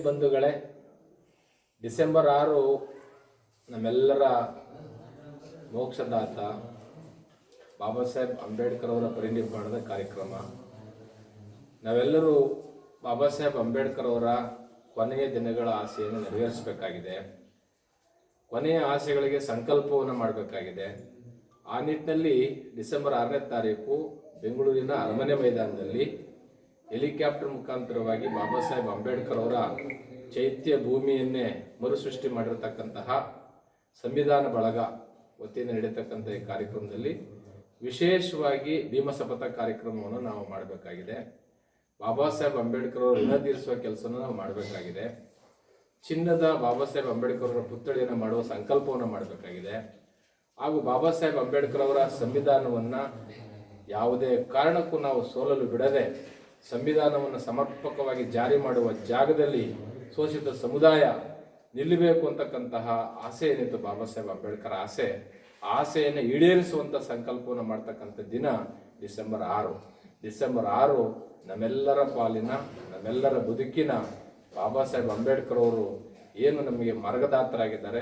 ಬಂಧುಗಳೇ, ಡಿಸೆಂಬರ್ 6 ನಮ್ಮೆಲ್ಲರ ಮೋಕ್ಷದಾತ ಬಾಬಾ ಸಾಹೇಬ್ ಅಂಬೇಡ್ಕರ್ ಅವರ ಪರಿನಿರ್ವಾಣದ ಕಾರ್ಯಕ್ರಮ. ನಾವೆಲ್ಲರೂ ಬಾಬಾ ಸಾಹೇಬ್ ಅಂಬೇಡ್ಕರ್ ಅವರ ಕೊನೆಯ ದಿನಗಳ ಆಸೆಯನ್ನು ನೆರವೇರಿಸಬೇಕಾಗಿದೆ. ಕೊನೆಯ ಆಸೆಗಳಿಗೆ ಸಂಕಲ್ಪವನ್ನು ಮಾಡಬೇಕಾಗಿದೆ. ಆ ನಿಟ್ಟಿನಲ್ಲಿ ಡಿಸೆಂಬರ್ 6ನೇ ತಾರೀಕು ಬೆಂಗಳೂರಿನ ಅರಮನೆ ಮೈದಾನದಲ್ಲಿ ಹೆಲಿಕಾಪ್ಟರ್ ಮುಖಾಂತರವಾಗಿ ಬಾಬಾ ಸಾಹೇಬ್ ಅಂಬೇಡ್ಕರ್ ಅವರ ಚೈತ್ಯ ಭೂಮಿಯನ್ನೇ ಮರುಸೃಷ್ಟಿ ಮಾಡಿರತಕ್ಕಂತಹ ಸಂವಿಧಾನ ಬಳಗ ವತಿಯಿಂದ ನಡೆಯತಕ್ಕಂಥ ಈ ಕಾರ್ಯಕ್ರಮದಲ್ಲಿ ವಿಶೇಷವಾಗಿ ಭೀಮಸಪಥ ಕಾರ್ಯಕ್ರಮವನ್ನು ನಾವು ಮಾಡಬೇಕಾಗಿದೆ. ಬಾಬಾ ಸಾಹೇಬ್ ಅಂಬೇಡ್ಕರ್ ಅವರು ಋಣ ತೀರಿಸುವ ಕೆಲಸವನ್ನು ನಾವು ಮಾಡಬೇಕಾಗಿದೆ. ಚಿನ್ನದ ಬಾಬಾ ಸಾಹೇಬ್ ಅಂಬೇಡ್ಕರ್ ಅವರ ಪುತ್ಥಳಿಯನ್ನು ಮಾಡುವ ಸಂಕಲ್ಪವನ್ನು ಮಾಡಬೇಕಾಗಿದೆ. ಹಾಗೂ ಬಾಬಾ ಸಾಹೇಬ್ ಅಂಬೇಡ್ಕರ್ ಅವರ ಸಂವಿಧಾನವನ್ನು ಯಾವುದೇ ಕಾರಣಕ್ಕೂ ನಾವು ಸೋಲಲು ಬಿಡದೆ ಸಂವಿಧಾನವನ್ನು ಸಮರ್ಪಕವಾಗಿ ಜಾರಿ ಮಾಡುವ ಜಾಗದಲ್ಲಿ ಶೋಷಿತ ಸಮುದಾಯ ನಿಲ್ಲಬೇಕು ಅಂತಕ್ಕಂತಹ ಆಸೆ ಏನಿತ್ತು ಬಾಬಾ ಸಾಹೇಬ್ ಅಂಬೇಡ್ಕರ್ ಆಸೆಯನ್ನು ಈಡೇರಿಸುವಂಥ ಸಂಕಲ್ಪವನ್ನು ಮಾಡ್ತಕ್ಕಂಥ ದಿನ ಡಿಸೆಂಬರ್ 6. ಡಿಸೆಂಬರ್ 6 ನಮ್ಮೆಲ್ಲರ ಪಾಲಿನ, ನಮ್ಮೆಲ್ಲರ ಬದುಕಿನ ಬಾಬಾ ಸಾಹೇಬ್ ಅಂಬೇಡ್ಕರ್ ಅವರು ಏನು ನಮಗೆ ಮಾರ್ಗದಾತರಾಗಿದ್ದಾರೆ,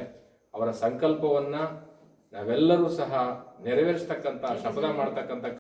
ಅವರ ಸಂಕಲ್ಪವನ್ನು ನಾವೆಲ್ಲರೂ ಸಹ ನೆರವೇರಿಸ್ತಕ್ಕಂಥ ಶಪಥ ಮಾಡ್ತಕ್ಕಂಥ